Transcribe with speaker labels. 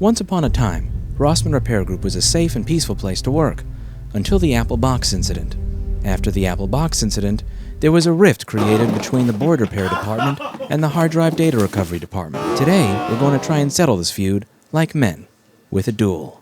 Speaker 1: Once upon a time, Rossman Repair Group was a safe and peaceful place to work, until the Apple Box incident. After the Apple Box incident, there was a rift created between the board repair department and the hard drive data recovery department. Today, we're going to try and settle this feud like men, with a duel.